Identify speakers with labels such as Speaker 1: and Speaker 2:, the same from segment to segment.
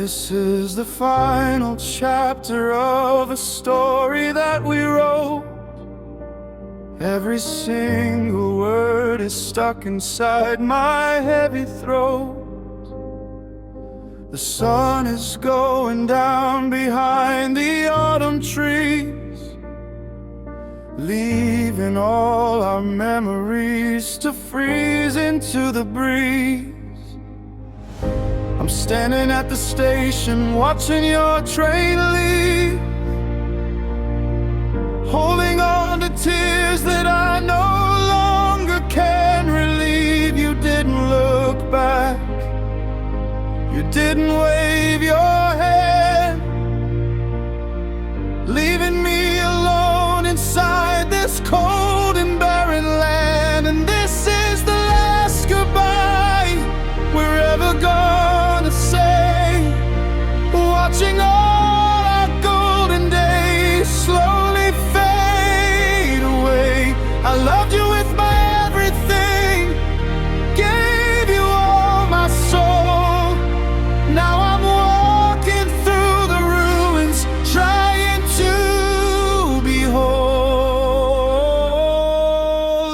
Speaker 1: This is the final chapter of a story that we wrote. Every single word is stuck inside my heavy throat. The sun is going down behind the autumn trees, leaving all our memories to freeze into the breeze. I'm standing at the station watching your train leave, holding on to tears that I no longer can relieve. You didn't look back, you didn't wave your hand, leaving me alone inside this cold and barren land. And this is the last goodbye we're ever gonna say, watching all our golden days slowly fade away. I loved you with my everything, gave you all my soul. Now I'm walking through the ruins, trying to be whole,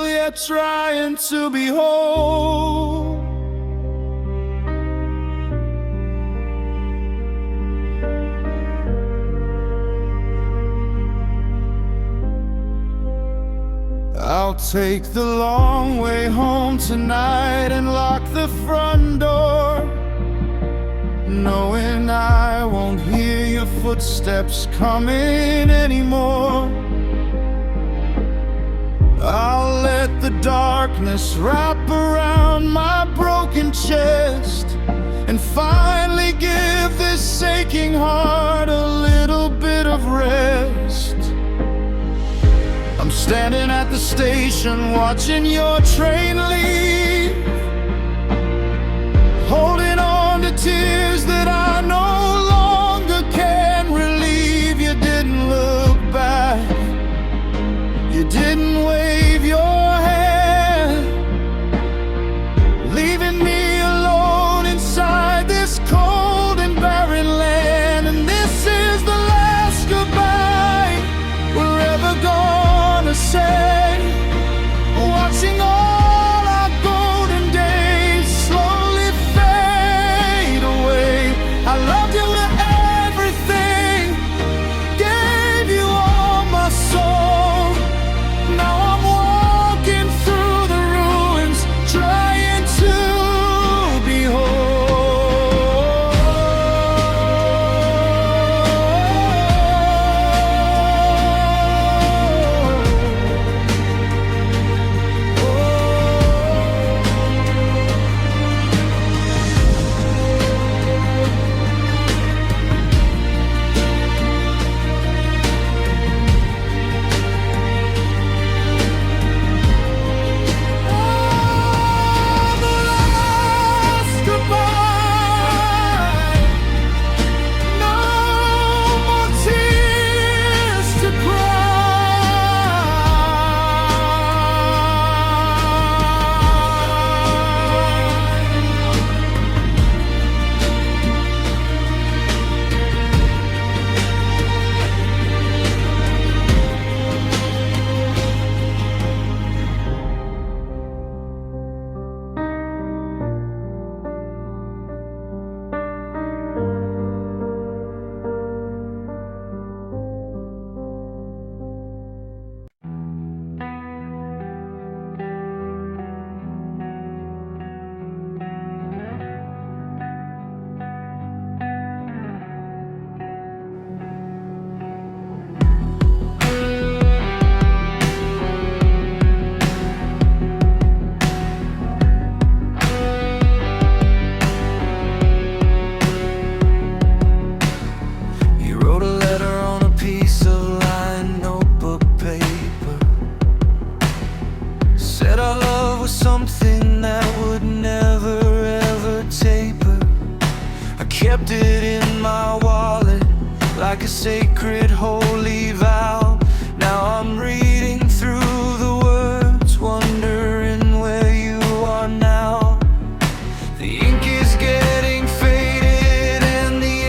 Speaker 1: yeah, trying to be whole. I'll take the long way home tonight and lock the front door, knowing I won't hear your footsteps coming anymore. I'll let the darkness wrap around my broken chest and finally give this aching heart a little bit of rest. I'm standing at the station watching your train leave, holding on to tears that I no longer can relieve. You didn't look back, you didn't wave your hand, leaving me alone inside this cold and barren land. And this is the last goodbye we're ever gonna say, watching all our golden days slowly fade away. I loved you with everything, gave you all my soul. Now I'm walking through the ruins, trying to be kept it in my wallet like a sacred holy vow. Now I'm reading through the words, wondering where you are now. The ink is getting faded and the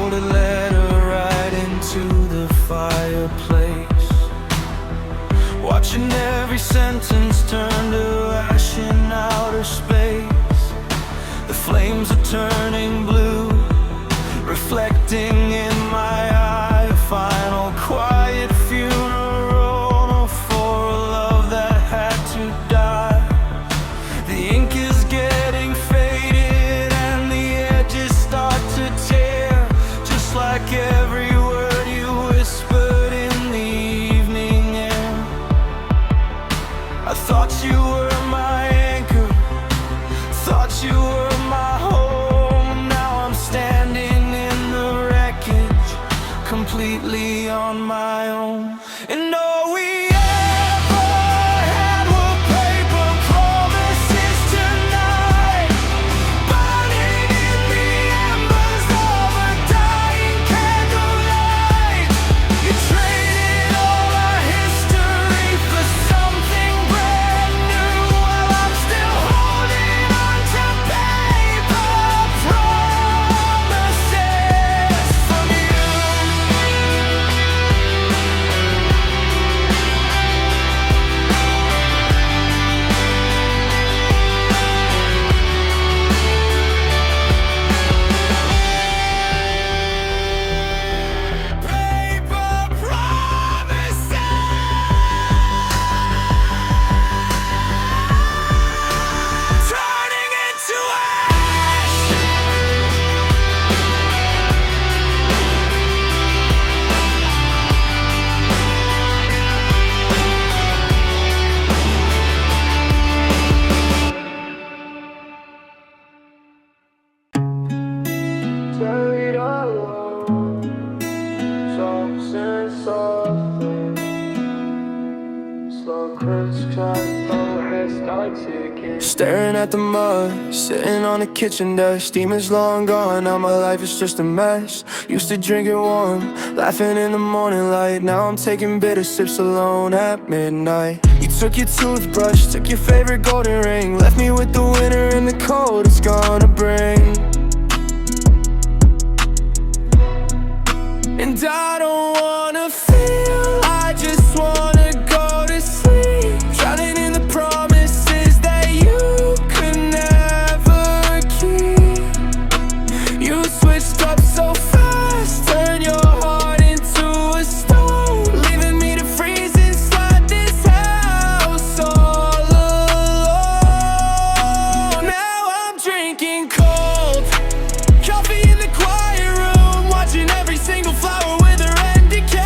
Speaker 1: folded letter right into the fireplace, watching every sentence turn to ash in outer space. The flames are turning blue, reflecting in my eye. A final quiet funeral for a love that had to die. The ink is getting faded and the edges start to tear, just like every word you whispered in the evening air. I thought you were my anchor, thought you were my home. Now I'm standing in the wreckage, completely on my own. And all we ever had were paper promises tonight, burning in the embers of a dying candlelight. You traded all our history for something brand new, while I'm still holding on to paper promises from you. Paper promises, turning into ash. Carried along, soft and softly, slow crisscross, forehead start ticking. Staring at the mud, sitting on the kitchen desk. Demons long gone, now my life is just a mess. Used to drink it warm, laughing in the morning light. Now I'm taking bitter sips alone at midnight. You took your toothbrush, took your favorite golden ring, left me with the winter and the cold it's gonna bring. And I don't wanna feel, I just wanna go to sleep, drowning in the promises that you could never keep. You switched up so fast, turned your heart into a stone, leaving me to freeze inside this house all alone. Now I'm drinking cold coffee in the quiet room, watching every single flower wither and decay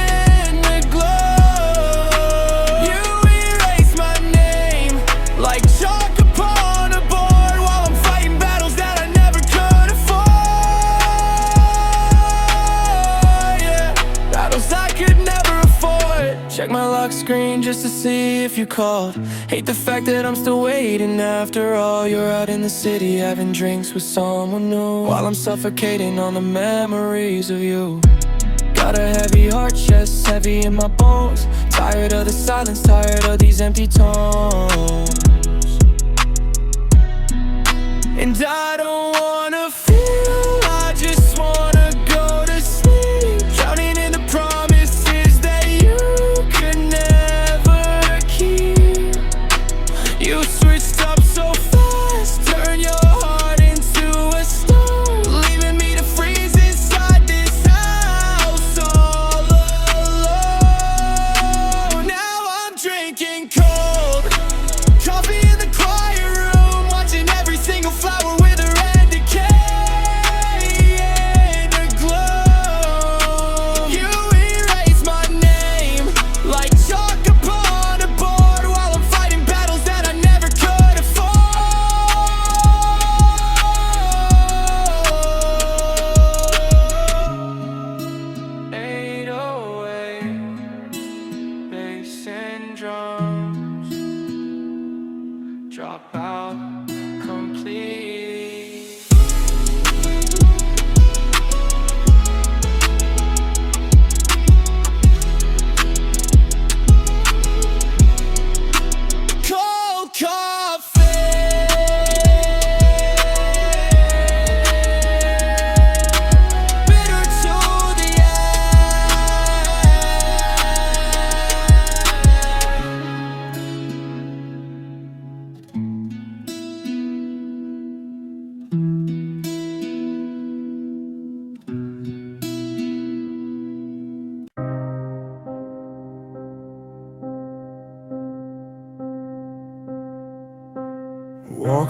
Speaker 1: in the glow. You erase my name like chalk upon a board, while I'm fighting battles that I never could afford. Yeah, battles I could never afford. Check my lock screen just to see if you called. Hate the fact that I'm still waiting after all. You're out in the city having drinks with someone new, while I'm suffocating on the memories of you. Got a heavy heart, chest heavy in my bones. Tired of the silence, tired of these empty tones. And I don't wanna feel, I just wanna go to sleep, drowning in the promises that you could never keep. You switched up so fast, turned your heart into a stone, leaving me to freeze inside this house all alone. Now I'm drinking cold coffee in the quiet room, watching every single flower wither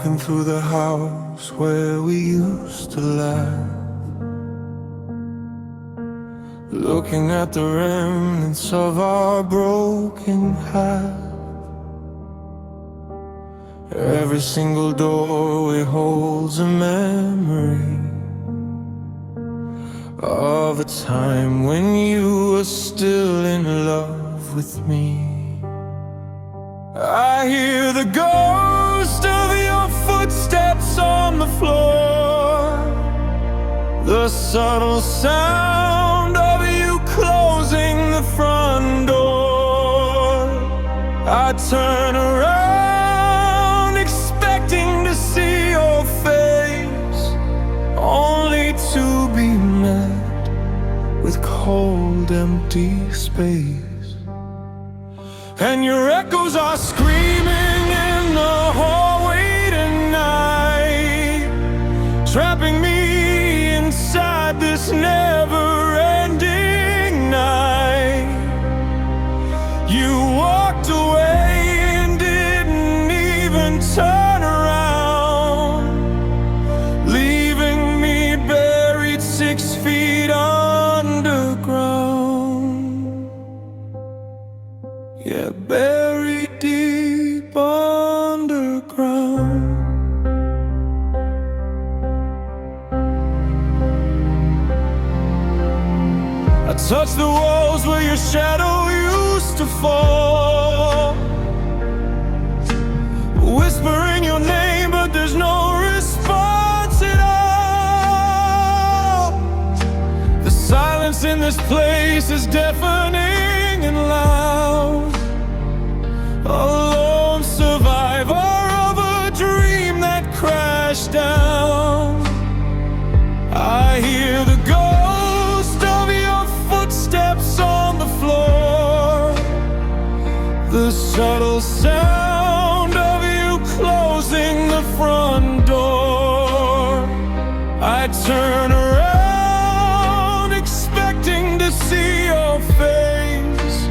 Speaker 1: Walking through the house where we used to laugh, looking at the remnants of our broken heart. Every single doorway holds a memory of a time when you were still in love with me. I hear the ghost of your footsteps on the floor, the subtle sound of you closing the front door. I turn around expecting to see your face, only to be met with cold, empty space. And your echoes are screaming in the hallway tonight, trapping me inside this never-ending night. You walked away and didn't even turn around, leaving me buried 6 feet underground. Yeah, buried deep underground. I touch the walls where your shadow used to fall, whispering your name, but there's no response at all. The silence in this place is deafening and loud, a lone survivor of a dream that crashed down. I hear the ghost of your footsteps on the floor, the subtle sound of you closing the front door. I turn around expecting to see your face,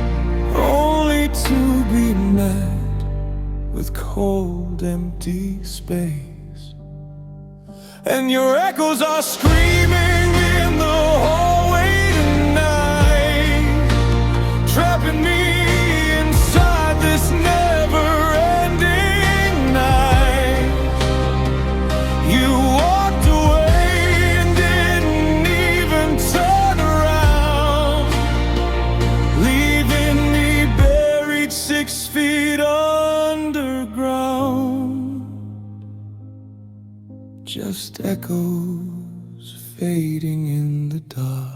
Speaker 1: only to be met with cold, empty space. And your echoes are screaming in the hallway tonight, trapping me inside this never-ending night. You walked away and didn't even turn around, leaving me buried 6 feet underground. Just echoes fading in the dark.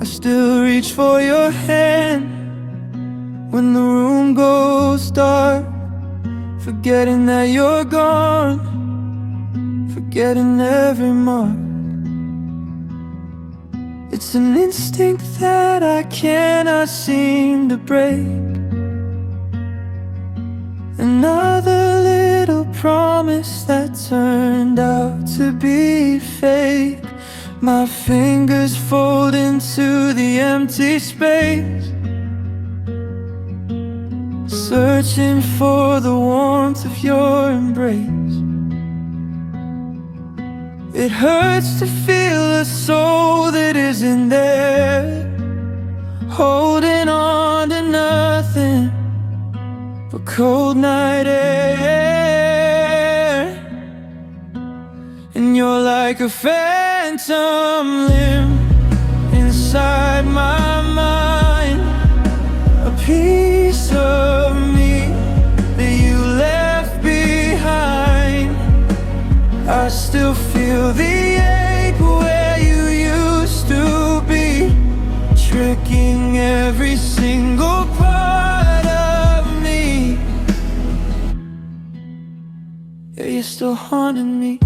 Speaker 1: I still reach for your hand when the room goes dark, forgetting that you're gone, forgetting every mark. It's an instinct that I cannot seem to break. Another little promise that turned out to be fake. My fingers fold into the empty space, searching for the warmth of your embrace. It hurts to feel a soul that isn't there, holding on to nothing but cold night air. And you're like a phantom limb inside my mind, a piece of me that you left behind. I still feel the ache where you used to be, tricking every single part of me. haunting me.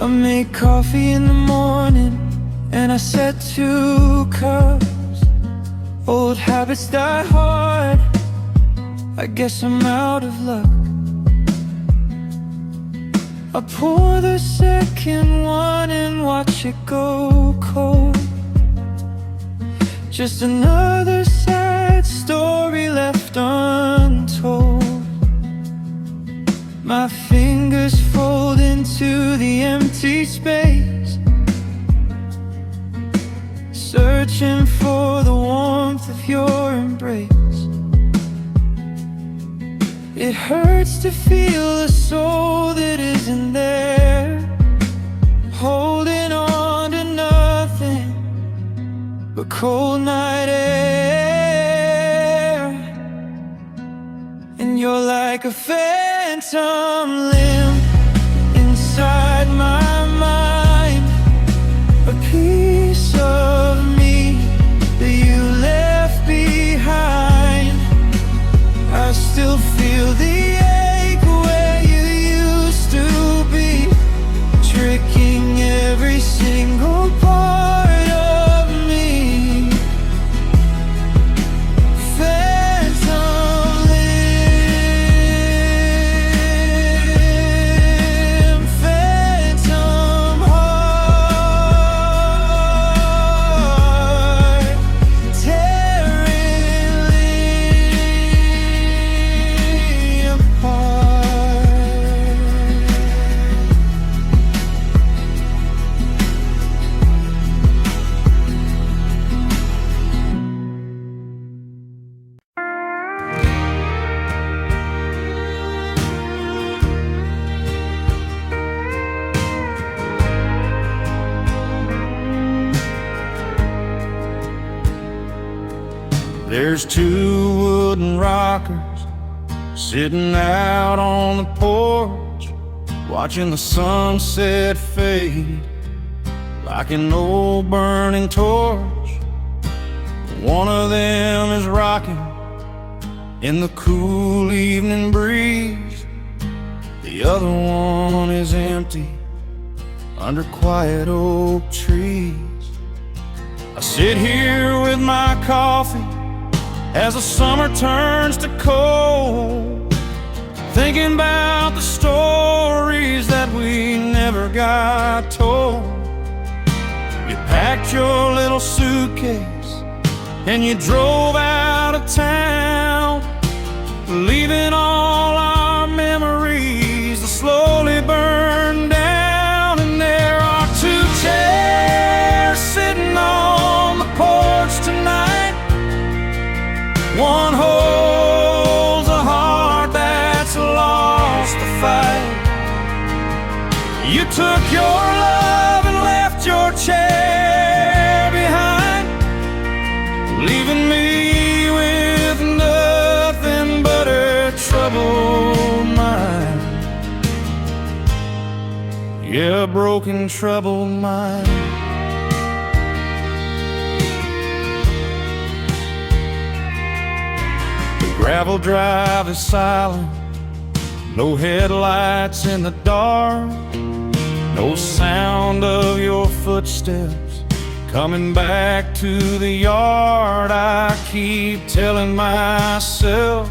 Speaker 1: I make coffee in the morning and I set 2 cups. Old habits die hard, I guess I'm out of luck. I pour the second one and watch it go cold. Just another sad story left untold. My fingers fold into the empty space, searching for the warmth of your embrace. It hurts to feel a soul that isn't there, holding on to nothing but cold night air. And you're like a phantom limb inside my mind, a piece of me that you left behind. I still feel the ache where you used to be, tricking every single part of me. Phantom limb, phantom heart, tearing There's 2 wooden rockers sitting out on the porch, watching the sunset fade like an old burning torch. One of them is rocking in the cool evening breeze. The other one is empty under quiet oak trees. I sit here with my coffee as the summer turns to cold, thinking about the stories that we never got told. You packed your little suitcase and you drove out of town, leaving all our memories to slowly burn down. And there are 2 chairs sitting on the porch tonight. One holds a heart that's lost the fight. You took your love and left your chair behind, leaving me with nothing but a troubled mind. Yeah, a broken, troubled mind. Gravel drive is silent, no headlights in the dark, no sound of your footsteps coming back to the yard. I keep telling myself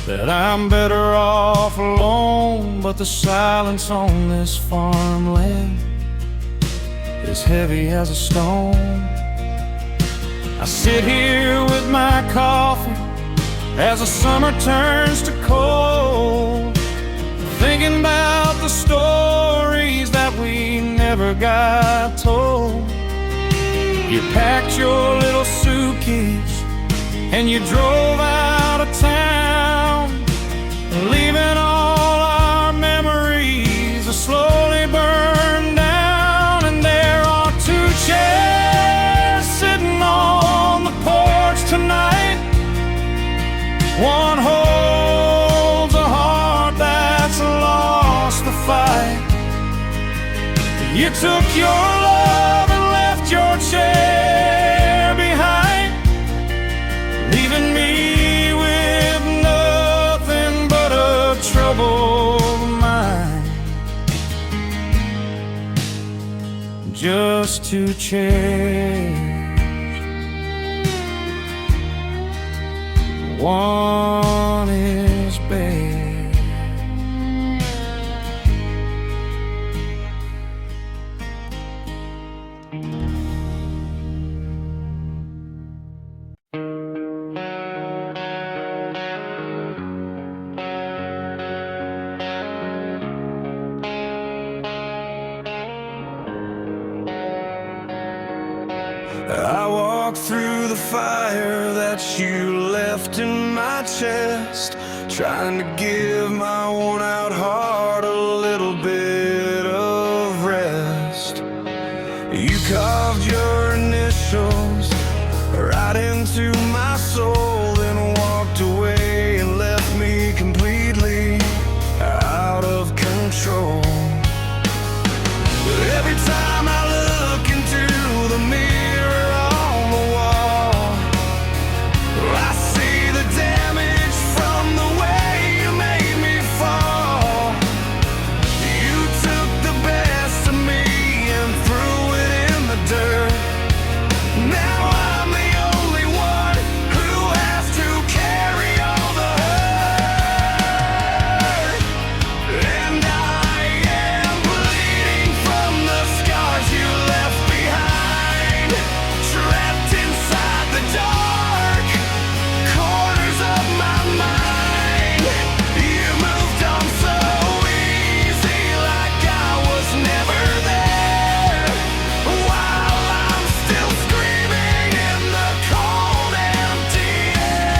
Speaker 1: that I'm better off alone, but the silence on this farmland is heavy as a stone. I sit here with my coffee as the summer turns to cold, thinking about the stories that we never got told. You packed your little suitcase and you drove out of town, leaving all our memories to slowly burn down. And there are 2 chairs sitting on the porch tonight. One holds a heart that's lost the fight. You took your to change. One is bad. I walk through the fire that you left in my chest, trying to give my worn-out heart a little bit of rest. You carved your initials right into my soul, then walked away and left me completely out of control. But every time I look into the mirror on the wall, I see the damage from the way you made me fall. You took the best of me and threw it in the dirt. Now I'm the only one who has to carry all the hurt. And I am bleeding from the scars you left behind, trapped inside the dark corners of my mind. You moved on so easy, like I was never there, while I'm still screaming in the cold, empty air.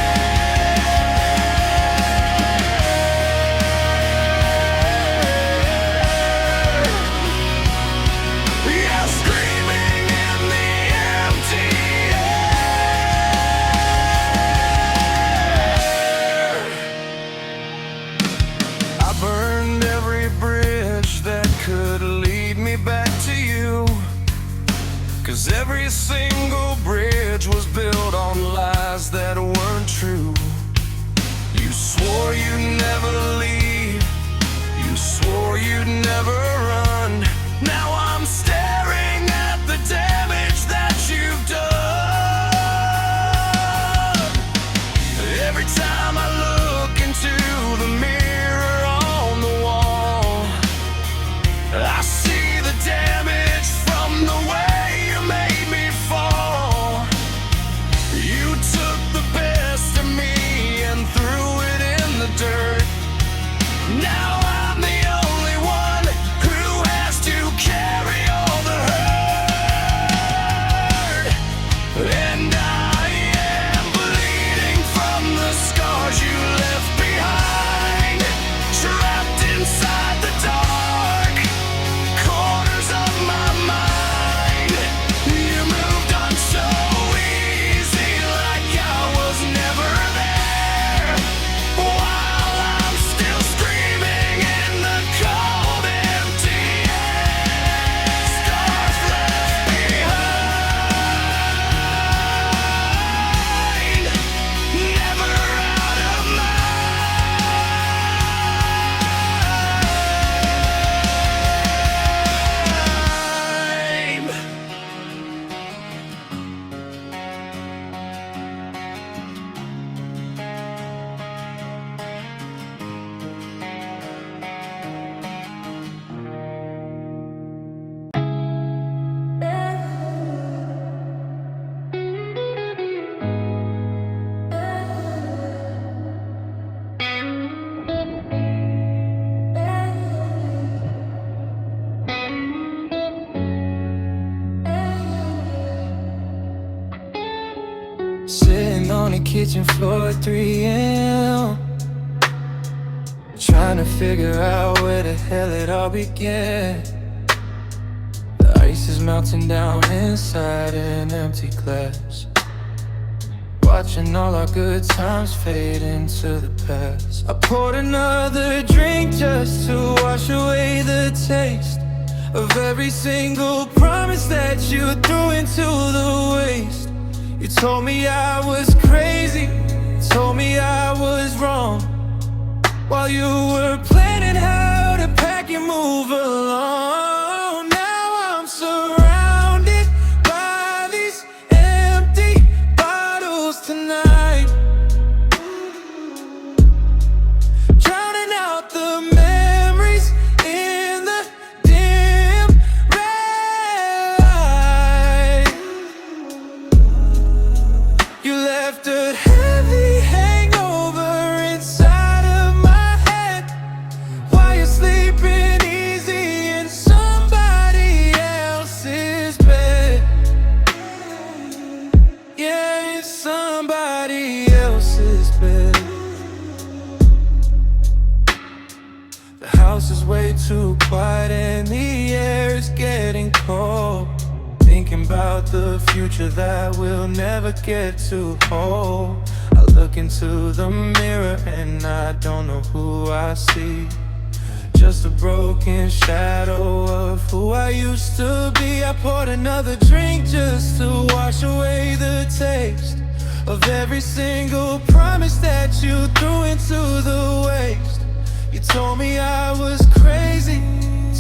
Speaker 1: Yeah, screaming in the empty air. I burned every bridge that could lead me back to you, 'cause every single bridge was built on lies that weren't true. You swore you'd never leave, you swore you'd never run. Now I'm staring at the damage that you've done. Every time I look into the mirror on the wall, I see the damage from the way you made me fall. You took the best of me and threw it in the dirt. Now I'm the only one who has to carry all the hurt. And I am bleeding from the scars you left behind, trapped inside the dark corners of my mind. You moved on so easy, like I was never there, while I'm still screaming in the cold, empty air. Scars left behind, never out of mind. Sitting on the kitchen floor at 3 a.m., trying to figure out where the hell it all began. The ice is melting down inside an empty glass, watching all our good times fade into the past. I poured another drink just to wash away the taste of every single promise that you threw into the waste. You told me I was crazy, told me I was wrong, while you were planning how to pack and move along. Now I'm surrounded left a heavy hangover inside of my head while you're sleeping easy in somebody else's bed. Yeah, in somebody else's bed. The house is way too quiet and the air is getting cold. Thinking about the future that we'll never get to hold. I look into the mirror and I don't know who I see. Just a broken shadow of who I used to be. I poured another drink just to wash away the taste of every single promise that you threw into the waste. You told me I was crazy,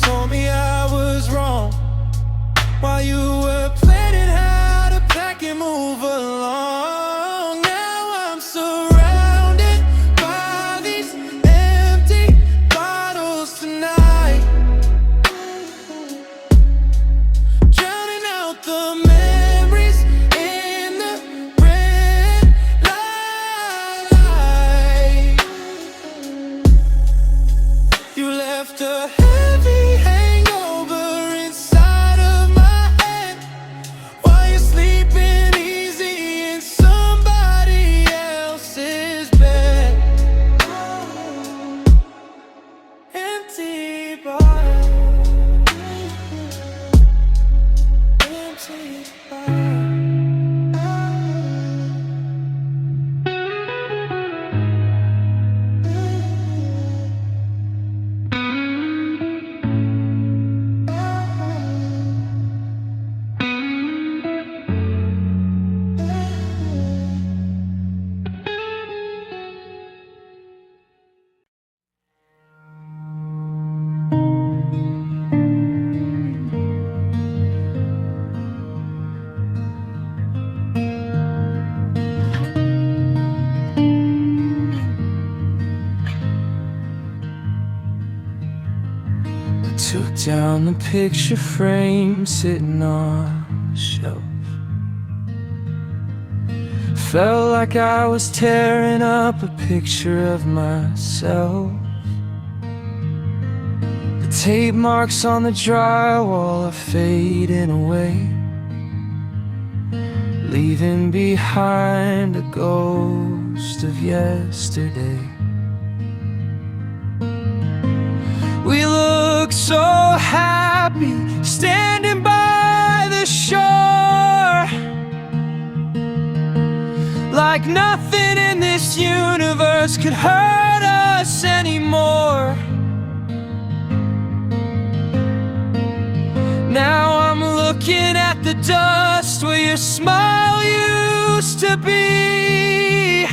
Speaker 1: told me I was wrong, while you were planning how to pack and move along. Now I'm surrounded by these empty bottles tonight, drowning out the memories in the red light. You left a heavy hangover inside of my head while you're sleeping easy in somebody else's bed. Empty bottle, empty bottle. Took down the picture frame sitting on the shelf. Felt like I was tearing up a picture of myself. The tape marks on the drywall are fading away, leaving behind a ghost of yesterday. We look so happy standing by the shore, like nothing in this universe could hurt us anymore. Now I'm looking at the dust where your smile used to be,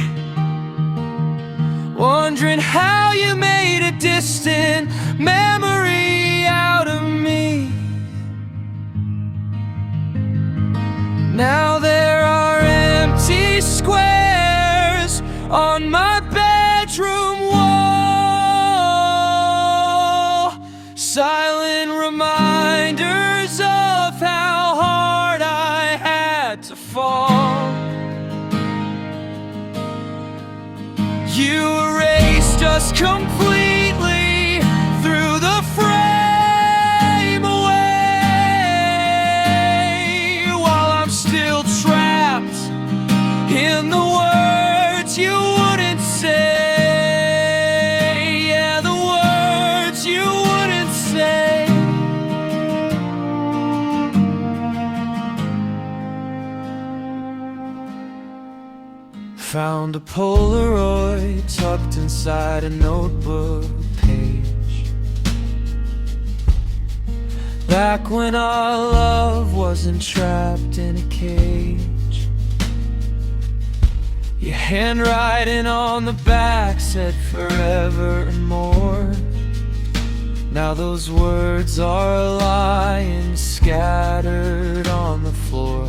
Speaker 1: wondering how you made a distant memory out of me. Now there are empty squares on my bedroom wall, silent reminders of how hard I had to fall. You erased us completely, threw the frame away, while I'm still trapped in the words you wouldn't say. Yeah, the words you wouldn't say. Found a Polaroid tucked inside a notebook page, back when our love wasn't trapped in a cage. Your handwriting on the back said forever and more. Now those words are lying scattered on the floor.